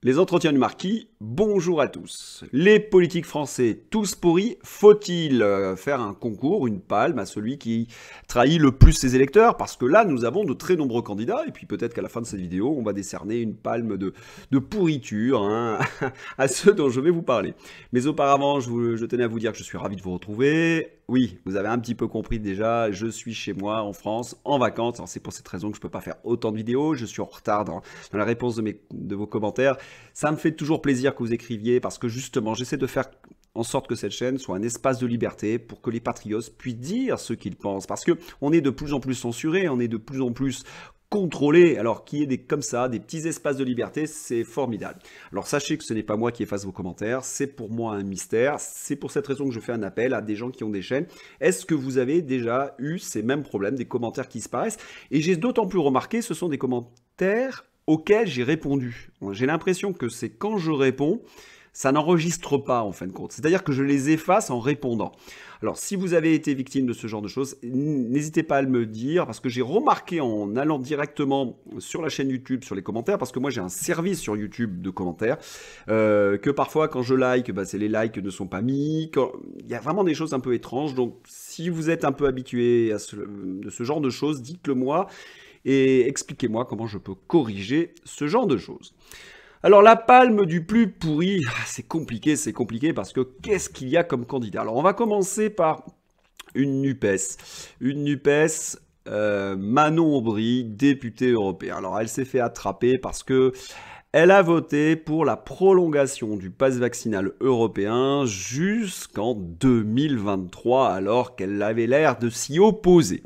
Les entretiens du marquis, bonjour à tous. Les politiques français, tous pourris, faut-il faire un concours, une palme à celui qui trahit le plus ses électeurs? Parce que là, nous avons de très nombreux candidats, et puis peut-être qu'à la fin de cette vidéo, on va décerner une palme de pourriture à ceux dont je vais vous parler. Mais auparavant, je tenais à vous dire que je suis ravi de vous retrouver. Oui, vous avez un petit peu compris déjà, je suis chez moi en France, en vacances. Alors c'est pour cette raison que je ne peux pas faire autant de vidéos, je suis en retard dans la réponse de vos commentaires. Ça me fait toujours plaisir que vous écriviez parce que justement, j'essaie de faire en sorte que cette chaîne soit un espace de liberté pour que les patriotes puissent dire ce qu'ils pensent. Parce qu'on est de plus en plus censuré, on est de plus en plus contrôlé. Alors qu'il y ait comme ça, des petits espaces de liberté, c'est formidable. Alors sachez que ce n'est pas moi qui efface vos commentaires, c'est pour moi un mystère. C'est pour cette raison que je fais un appel à des gens qui ont des chaînes. Est-ce que vous avez déjà eu ces mêmes problèmes, des commentaires qui disparaissent? Et j'ai d'autant plus remarqué, ce sont des commentaires auxquels j'ai répondu. J'ai l'impression que c'est quand je réponds, ça n'enregistre pas en fin de compte. C'est-à-dire que je les efface en répondant. Alors, si vous avez été victime de ce genre de choses, n'hésitez pas à le me dire, parce que j'ai remarqué en allant directement sur la chaîne YouTube, sur les commentaires, parce que moi j'ai un service sur YouTube de commentaires, que parfois quand je like, les likes ne sont pas mis, il y a vraiment des choses un peu étranges. Donc, si vous êtes un peu habitué à de ce genre de choses, dites-le moi et expliquez-moi comment je peux corriger ce genre de choses. Alors la palme du plus pourri, c'est compliqué parce que qu'est-ce qu'il y a comme candidat? Alors on va commencer par une NUPES. Une NUPES, Manon Aubry, députée européenne. Alors elle s'est fait attraper parce que elle a voté pour la prolongation du pass vaccinal européen jusqu'en 2023 alors qu'elle avait l'air de s'y opposer.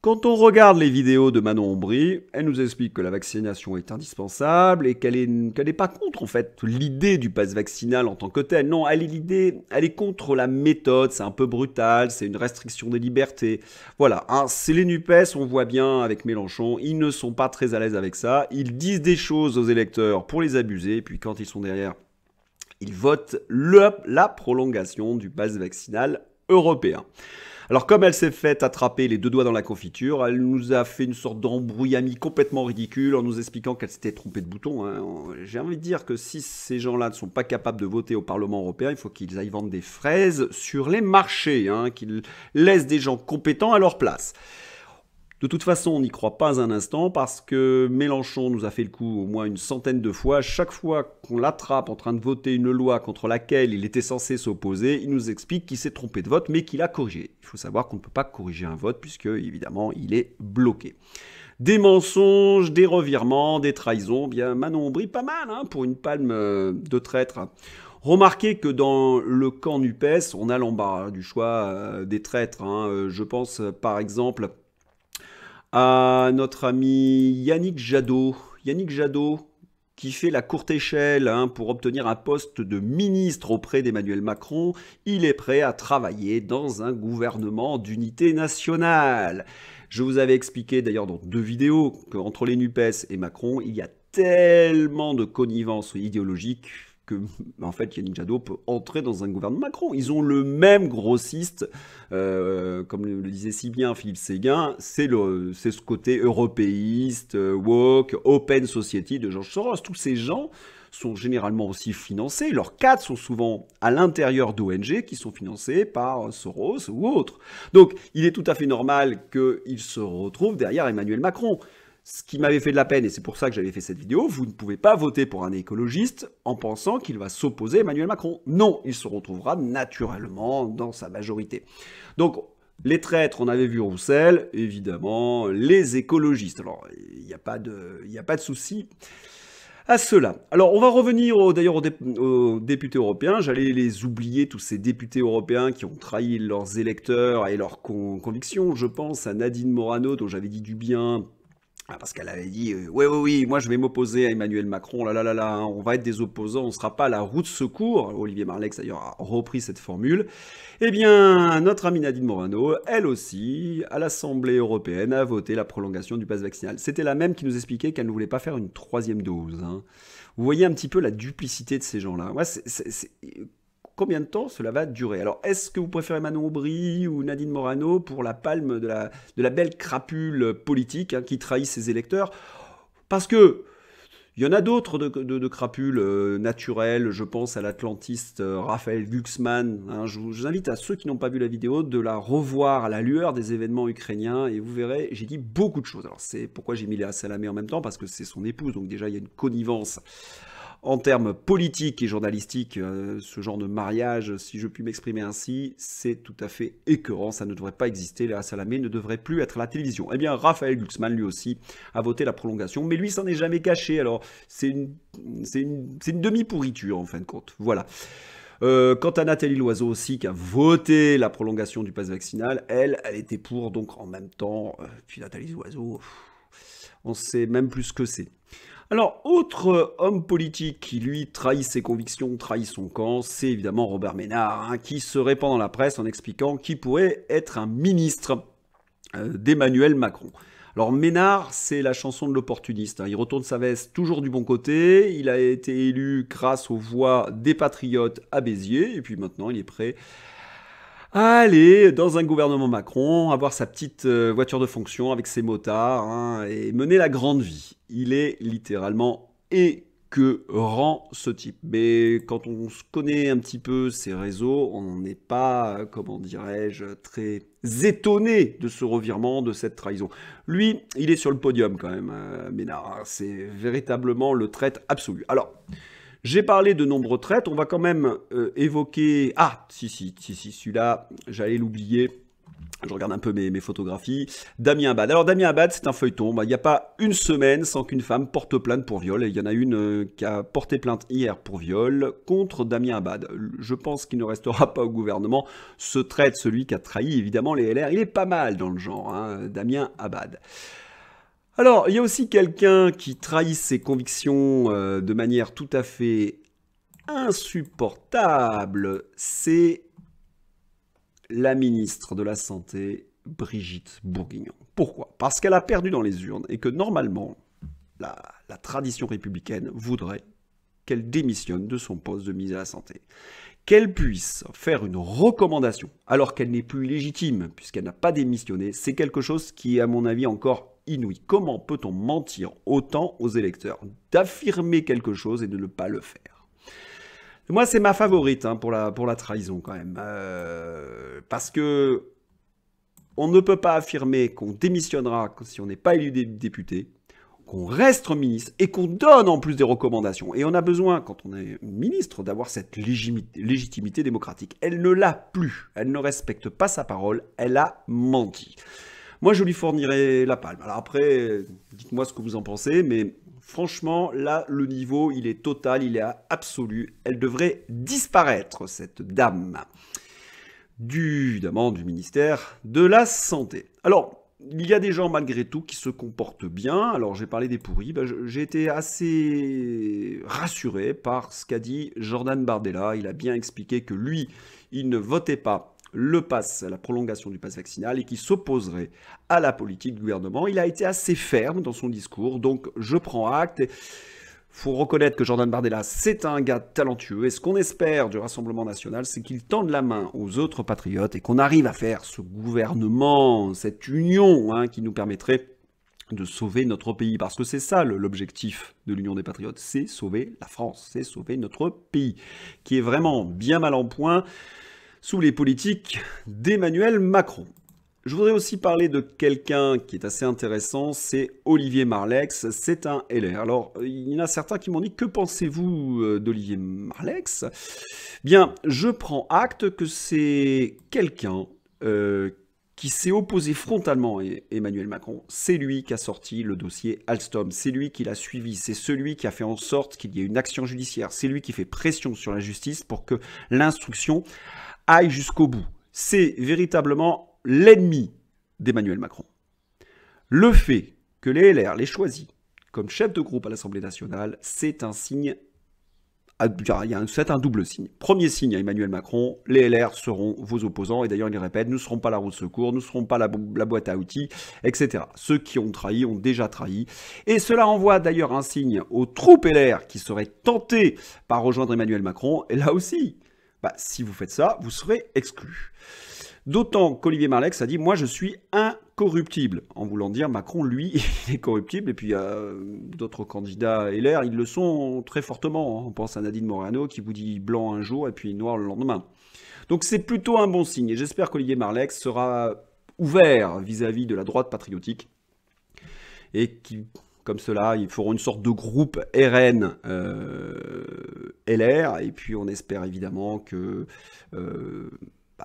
Quand on regarde les vidéos de Manon Aubry, elle nous explique que la vaccination est indispensable et qu'elle n'est pas contre en fait l'idée du pass vaccinal en tant que tel. Non, elle est contre la méthode, c'est un peu brutal, c'est une restriction des libertés. Voilà, hein, c'est les NUPES, on voit bien avec Mélenchon, ils ne sont pas très à l'aise avec ça. Ils disent des choses aux électeurs pour les abuser, et puis quand ils sont derrière, ils votent la prolongation du pass vaccinal européen. Alors comme elle s'est fait attraper les deux doigts dans la confiture, elle nous a fait une sorte d'embrouillamie complètement ridicule en nous expliquant qu'elle s'était trompée de bouton. Hein. J'ai envie de dire que si ces gens-là ne sont pas capables de voter au Parlement européen, il faut qu'ils aillent vendre des fraises sur les marchés, hein, qu'ils laissent des gens compétents à leur place. De toute façon, on n'y croit pas un instant parce que Mélenchon nous a fait le coup au moins une centaine de fois. Chaque fois qu'on l'attrape en train de voter une loi contre laquelle il était censé s'opposer, il nous explique qu'il s'est trompé de vote mais qu'il a corrigé. Il faut savoir qu'on ne peut pas corriger un vote puisque, évidemment, il est bloqué. Des mensonges, des revirements, des trahisons. Bien, Manon Aubry, pas mal hein, pour une palme de traître. Remarquez que dans le camp NUPES, on a l'embarras du choix des traîtres. Hein. Je pense par exemple à notre ami Yannick Jadot. Yannick Jadot, qui fait la courte échelle hein, pour obtenir un poste de ministre auprès d'Emmanuel Macron, il est prêt à travailler dans un gouvernement d'unité nationale. Je vous avais expliqué d'ailleurs dans 2 vidéos qu'entre les NUPES et Macron, il y a tellement de connivence idéologique que, en fait, Yannick Jadot peut entrer dans un gouvernement Macron. Ils ont le même grossiste, comme le disait si bien Philippe Séguin, c'est ce côté européiste, woke, open society de George Soros. Tous ces gens sont généralement aussi financés. Leurs cadres sont souvent à l'intérieur d'ONG qui sont financés par Soros ou autres. Donc, il est tout à fait normal qu'ils se retrouvent derrière Emmanuel Macron. Ce qui m'avait fait de la peine, et c'est pour ça que j'avais fait cette vidéo, vous ne pouvez pas voter pour un écologiste en pensant qu'il va s'opposer à Emmanuel Macron. Non, il se retrouvera naturellement dans sa majorité. Donc, les traîtres, on avait vu Roussel, évidemment, les écologistes. Alors, il n'y a pas de souci à cela. Alors, on va revenir d'ailleurs aux députés européens. J'allais les oublier, tous ces députés européens qui ont trahi leurs électeurs et leurs convictions. Je pense à Nadine Morano, dont j'avais dit du bien, parce qu'elle avait dit oui, moi je vais m'opposer à Emmanuel Macron, là, hein, on va être des opposants, on ne sera pas à la roue de secours. Olivier Marleix d'ailleurs a repris cette formule. Eh bien, notre amie Nadine Morano, elle aussi, à l'Assemblée européenne, a voté la prolongation du pass vaccinal. C'était la même qui nous expliquait qu'elle ne voulait pas faire une 3e dose. Hein. Vous voyez un petit peu la duplicité de ces gens-là. Ouais, combien de temps cela va durer? Alors, est-ce que vous préférez Manon Aubry ou Nadine Morano pour la palme de la belle crapule politique hein, qui trahit ses électeurs? Parce que Il y en a d'autres de crapules naturelles, je pense à l'atlantiste Raphaël Glucksmann. Hein. Je vous invite à ceux qui n'ont pas vu la vidéo de la revoir à la lueur des événements ukrainiens et vous verrez, j'ai dit beaucoup de choses. Alors c'est pourquoi j'ai mis Léa Salamé en même temps, parce que c'est son épouse, donc déjà il y a une connivence en termes politiques et journalistiques, ce genre de mariage, si je puis m'exprimer ainsi, c'est tout à fait écœurant, ça ne devrait pas exister, Léa Salamé ne devrait plus être à la télévision. Eh bien, Raphaël Glucksmann, lui aussi, a voté la prolongation, mais lui s'en est jamais caché, alors c'est une demi-pourriture en fin de compte, voilà. Quant à Nathalie Loiseau aussi, qui a voté la prolongation du pass vaccinal, elle était pour, donc en même temps, puis Nathalie Loiseau, on sait même plus ce que c'est. Alors, autre homme politique qui, lui, trahit ses convictions, trahit son camp, c'est évidemment Robert Ménard, hein, qui se répand dans la presse en expliquant qu'il pourrait être un ministre d'Emmanuel Macron. Alors, Ménard, c'est la chanson de l'opportuniste, hein. Il retourne sa veste toujours du bon côté, il a été élu grâce aux voix des patriotes à Béziers, et puis maintenant, il est prêt à aller dans un gouvernement Macron, avoir sa petite voiture de fonction avec ses motards, hein, et mener la grande vie. Il est littéralement écœurant, ce type. Mais quand on se connaît un petit peu ses réseaux, on n'est pas, comment dirais-je, très étonné de ce revirement, de cette trahison. Lui, il est sur le podium quand même, Ménard. C'est véritablement le traître absolu. Alors, j'ai parlé de nombreux traîtres, on va quand même évoquer... Ah, si, celui-là, j'allais l'oublier. Je regarde un peu mes photographies. Damien Abad. Alors Damien Abad, c'est un feuilleton. Il n'y a pas une semaine sans qu'une femme porte plainte pour viol. Et il y en a une qui a porté plainte hier pour viol contre Damien Abad. Je pense qu'il ne restera pas au gouvernement. Ce traître, celui qui a trahi évidemment les LR, il est pas mal dans le genre, hein, Damien Abad. Alors, il y a aussi quelqu'un qui trahit ses convictions de manière tout à fait insupportable. C'est la ministre de la Santé, Brigitte Bourguignon. Pourquoi? Parce qu'elle a perdu dans les urnes et que normalement, la tradition républicaine voudrait qu'elle démissionne de son poste de ministre de la Santé. Qu'elle puisse faire une recommandation, alors qu'elle n'est plus légitime, puisqu'elle n'a pas démissionné, c'est quelque chose qui est à mon avis encore inouï. Comment peut-on mentir autant aux électeurs? D'affirmer quelque chose et de ne pas le faire. Moi, c'est ma favorite hein, pour la trahison quand même. Parce que on ne peut pas affirmer qu'on démissionnera si on n'est pas élu député, qu'on reste ministre et qu'on donne en plus des recommandations. Et on a besoin, quand on est ministre, d'avoir cette légitimité démocratique. Elle ne l'a plus. Elle ne respecte pas sa parole. Elle a menti. Moi, je lui fournirai la palme. Alors après, dites-moi ce que vous en pensez, mais franchement, là, le niveau, il est total, il est absolu. Elle devrait disparaître, cette dame, évidemment, du ministère de la Santé. Alors, il y a des gens, malgré tout, qui se comportent bien. Alors, j'ai parlé des pourris. J'ai été assez rassuré par ce qu'a dit Jordan Bardella. Il a bien expliqué que lui, il ne votait pas la prolongation du pass vaccinal et qui s'opposerait à la politique du gouvernement. Il a été assez ferme dans son discours, donc je prends acte. Il faut reconnaître que Jordan Bardella, c'est un gars talentueux. Et ce qu'on espère du Rassemblement national, c'est qu'il tende la main aux autres patriotes et qu'on arrive à faire ce gouvernement, cette union hein, qui nous permettrait de sauver notre pays. Parce que c'est ça l'objectif de l'Union des Patriotes, c'est sauver la France, c'est sauver notre pays, qui est vraiment bien mal en point sous les politiques d'Emmanuel Macron. Je voudrais aussi parler de quelqu'un qui est assez intéressant, c'est Olivier Marleix, c'est un LR. Alors, il y en a certains qui m'ont dit, que pensez-vous d'Olivier Marleix? Bien, je prends acte que c'est quelqu'un qui s'est opposé frontalement à Emmanuel Macron. C'est lui qui a sorti le dossier Alstom, c'est lui qui l'a suivi, c'est celui qui a fait en sorte qu'il y ait une action judiciaire, c'est lui qui fait pression sur la justice pour que l'instruction aille jusqu'au bout. C'est véritablement l'ennemi d'Emmanuel Macron. Le fait que les LR l'ait choisi comme chef de groupe à l'Assemblée nationale, c'est un signe, c'est un double signe. Premier signe à Emmanuel Macron, les LR seront vos opposants, et d'ailleurs il les répète, nous ne serons pas la roue de secours, nous ne serons pas la boîte à outils, etc. Ceux qui ont trahi ont déjà trahi, et cela envoie d'ailleurs un signe aux troupes LR qui seraient tentées par rejoindre Emmanuel Macron, et là aussi, si vous faites ça, vous serez exclus. D'autant qu'Olivier Marleix a dit « Moi, je suis incompétent ». corruptible, en voulant dire Macron, lui, il est corruptible, et puis il y a d'autres candidats LR, ils le sont très fortement. On pense à Nadine Morano qui vous dit blanc un jour et puis noir le lendemain. Donc c'est plutôt un bon signe, et j'espère qu'Olivier Marleix sera ouvert vis-à-vis de la droite patriotique, et qui, comme cela, ils feront une sorte de groupe RN LR, et puis on espère évidemment que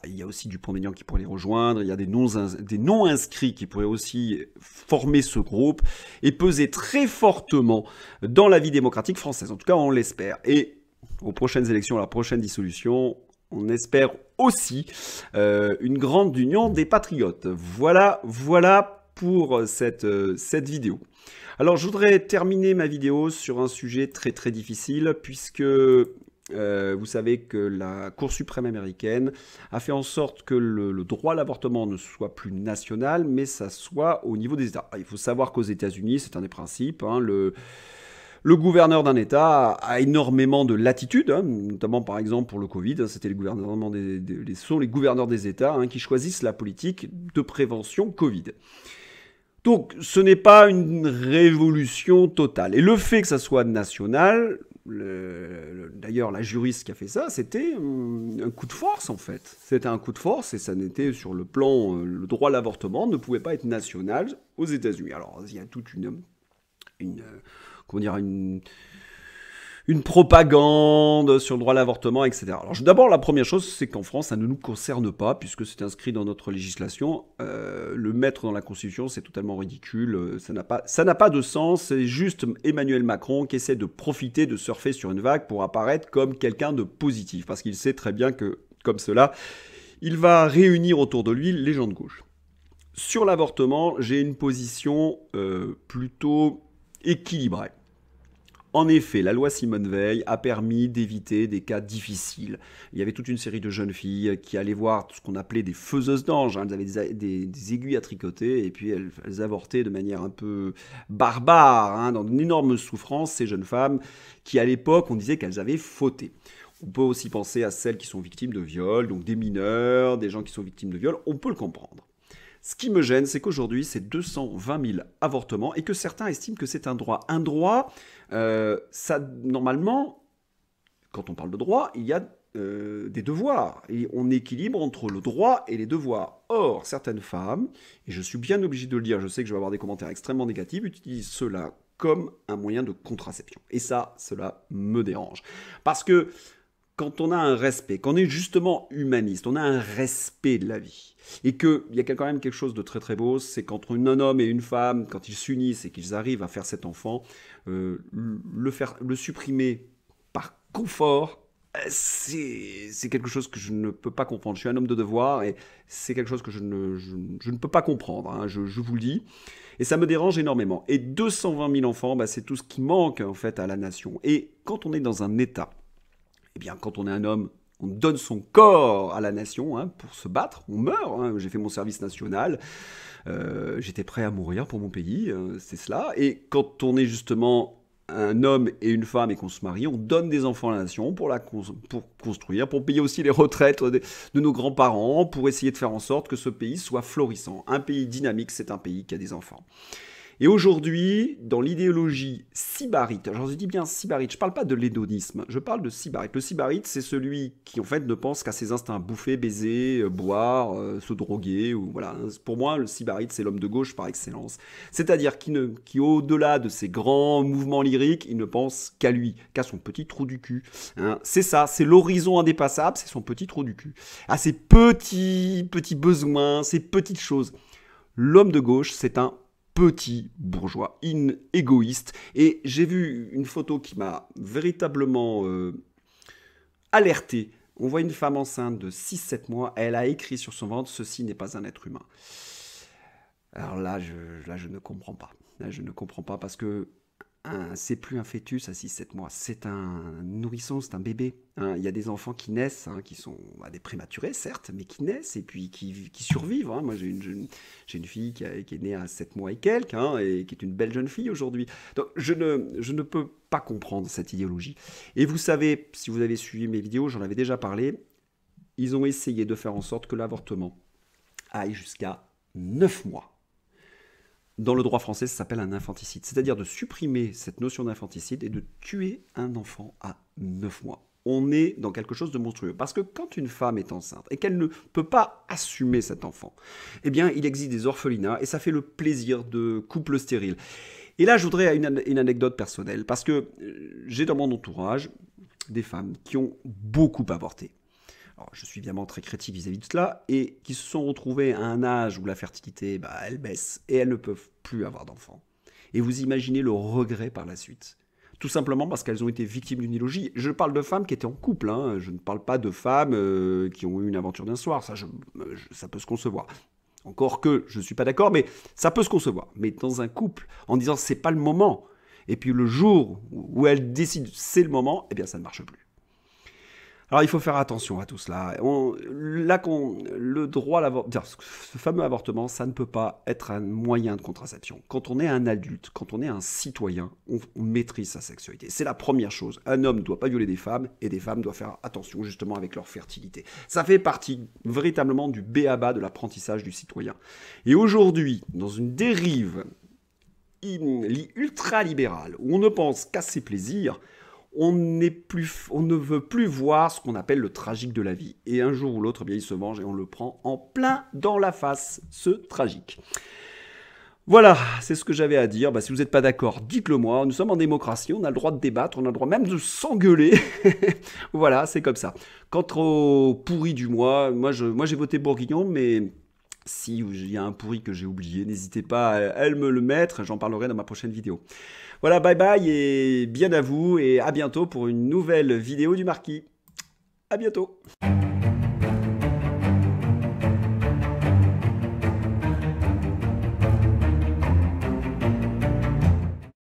il y a aussi Dupont-Aignan qui pourrait les rejoindre, il y a des non-inscrits qui pourraient aussi former ce groupe et peser très fortement dans la vie démocratique française. En tout cas, on l'espère. Et aux prochaines élections, à la prochaine dissolution, on espère aussi une grande union des patriotes. Voilà pour cette vidéo. Alors, je voudrais terminer ma vidéo sur un sujet très très difficile, puisque vous savez que la Cour suprême américaine a fait en sorte que le droit à l'avortement ne soit plus national, mais ça soit au niveau des États. Il faut savoir qu'aux États-Unis, c'est un des principes, hein, le gouverneur d'un État a énormément de latitude, hein, notamment par exemple pour le Covid, hein, c'était les gouverneurs des États hein, qui choisissent la politique de prévention Covid. Donc ce n'est pas une révolution totale. Et le fait que ça soit national, d'ailleurs la juriste qui a fait ça, c'était un coup de force en fait. C'était un coup de force et ça n'était sur le plan, le droit à l'avortement ne pouvait pas être national aux États-Unis. Alors il y a toute une propagande sur le droit à l'avortement, etc. Alors d'abord, la première chose, c'est qu'en France, ça ne nous concerne pas, puisque c'est inscrit dans notre législation. Le mettre dans la Constitution, c'est totalement ridicule. Ça n'a pas de sens. C'est juste Emmanuel Macron qui essaie de profiter, de surfer sur une vague pour apparaître comme quelqu'un de positif, parce qu'il sait très bien que, comme cela, il va réunir autour de lui les gens de gauche. Sur l'avortement, j'ai une position plutôt équilibrée. En effet, la loi Simone Veil a permis d'éviter des cas difficiles. Il y avait toute une série de jeunes filles qui allaient voir ce qu'on appelait des faiseuses d'anges. Elles avaient des aiguilles à tricoter et puis elles avortaient de manière un peu barbare, hein, dans une énorme souffrance, ces jeunes femmes qui, à l'époque, on disait qu'elles avaient fauté. On peut aussi penser à celles qui sont victimes de viol, donc des mineurs, des gens qui sont victimes de viol. On peut le comprendre. Ce qui me gêne, c'est qu'aujourd'hui, c'est 220 000 avortements et que certains estiment que c'est un droit. Un droit, ça, normalement, quand on parle de droit, il y a des devoirs. Et on équilibre entre le droit et les devoirs. Or, certaines femmes, et je suis bien obligé de le dire, je sais que je vais avoir des commentaires extrêmement négatifs, utilisent cela comme un moyen de contraception. Et ça, cela me dérange. Parce que quand on a un respect, quand on est justement humaniste, on a un respect de la vie. Et qu'il y a quand même quelque chose de très très beau, c'est qu'entre un homme et une femme, quand ils s'unissent et qu'ils arrivent à faire cet enfant, le supprimer par confort, c'est quelque chose que je ne peux pas comprendre. Je suis un homme de devoir et c'est quelque chose que je ne peux pas comprendre, hein, je vous le dis. Et ça me dérange énormément. Et 220 000 enfants, c'est tout ce qui manque en fait à la nation. Et quand on est dans un État, eh bien, quand on est un homme, on donne son corps à la nation hein, pour se battre. On meurt. Hein. J'ai fait mon service national. J'étais prêt à mourir pour mon pays. C'est cela. Et quand on est justement un homme et une femme et qu'on se marie, on donne des enfants à la nation pour construire, pour payer aussi les retraites de nos grands-parents, pour essayer de faire en sorte que ce pays soit florissant. Un pays dynamique, c'est un pays qui a des enfants. Et aujourd'hui, dans l'idéologie sybarite, je dis bien sybarite, je ne parle pas de l'hédonisme, je parle de sybarite. Le sybarite, c'est celui qui en fait ne pense qu'à ses instincts, bouffer, baiser, boire, se droguer. Ou, voilà. Pour moi, le sybarite, c'est l'homme de gauche par excellence. C'est-à-dire qui au-delà de ses grands mouvements lyriques, il ne pense qu'à lui, qu'à son petit trou du cul. Hein. C'est ça, c'est l'horizon indépassable, c'est son petit trou du cul. À ses petits besoins, ses petites choses. L'homme de gauche, c'est un petit bourgeois, égoïste. Et j'ai vu une photo qui m'a véritablement alerté. On voit une femme enceinte de 6-7 mois. Elle a écrit sur son ventre « Ceci n'est pas un être humain ». Alors là, je ne comprends pas. Là, je ne comprends pas parce que c'est plus un fœtus à 6-7 mois, c'est un nourrisson, c'est un bébé. Hein. Il y a des enfants qui naissent, hein, qui sont des prématurés, certes, mais qui naissent et puis qui survivent. Hein. Moi, j'ai une fille qui est née à 7 mois et quelques, hein, et qui est une belle jeune fille aujourd'hui. Donc, je ne peux pas comprendre cette idéologie. Et vous savez, si vous avez suivi mes vidéos, j'en avais déjà parlé, ils ont essayé de faire en sorte que l'avortement aille jusqu'à 9 mois. Dans le droit français, ça s'appelle un infanticide, c'est-à-dire de supprimer cette notion d'infanticide et de tuer un enfant à 9 mois. On est dans quelque chose de monstrueux. Parce que quand une femme est enceinte et qu'elle ne peut pas assumer cet enfant, eh bien, il existe des orphelinats et ça fait le plaisir de couples stériles. Et là, je voudrais une anecdote personnelle, parce que j'ai dans mon entourage des femmes qui ont beaucoup avorté. Alors, je suis évidemment très critique vis-à-vis de cela, et qui se sont retrouvées à un âge où la fertilité, elle baisse, et elles ne peuvent plus avoir d'enfants. Et vous imaginez le regret par la suite. Tout simplement parce qu'elles ont été victimes d'une illogie. Je parle de femmes qui étaient en couple, hein. Je ne parle pas de femmes qui ont eu une aventure d'un soir, ça peut se concevoir. Encore que, je ne suis pas d'accord, mais ça peut se concevoir. Mais dans un couple, en disant c'est pas le moment, et puis le jour où elles décident c'est le moment, eh bien ça ne marche plus. Alors il faut faire attention à tout cela. Le droit à l'avortement, ce fameux avortement, ça ne peut pas être un moyen de contraception. Quand on est un adulte, quand on est un citoyen, on maîtrise sa sexualité. C'est la première chose. Un homme ne doit pas violer des femmes, et des femmes doivent faire attention justement avec leur fertilité. Ça fait partie véritablement du b.a.-ba de l'apprentissage du citoyen. Et aujourd'hui, dans une dérive ultra-libérale, où on ne pense qu'à ses plaisirs, on ne veut plus voir ce qu'on appelle le tragique de la vie. Et un jour ou l'autre, eh bien, il se venge et on le prend en plein dans la face, ce tragique. Voilà, c'est ce que j'avais à dire. Si vous n'êtes pas d'accord, dites-le moi. Nous sommes en démocratie, on a le droit de débattre, on a le droit même de s'engueuler. Voilà, c'est comme ça. Quant au pourri du mois, moi j'ai voté Bourguignon, mais si il y a un pourri que j'ai oublié, n'hésitez pas à me le mettre, j'en parlerai dans ma prochaine vidéo. Voilà, bye bye et bien à vous et à bientôt pour une nouvelle vidéo du Marquis. À bientôt.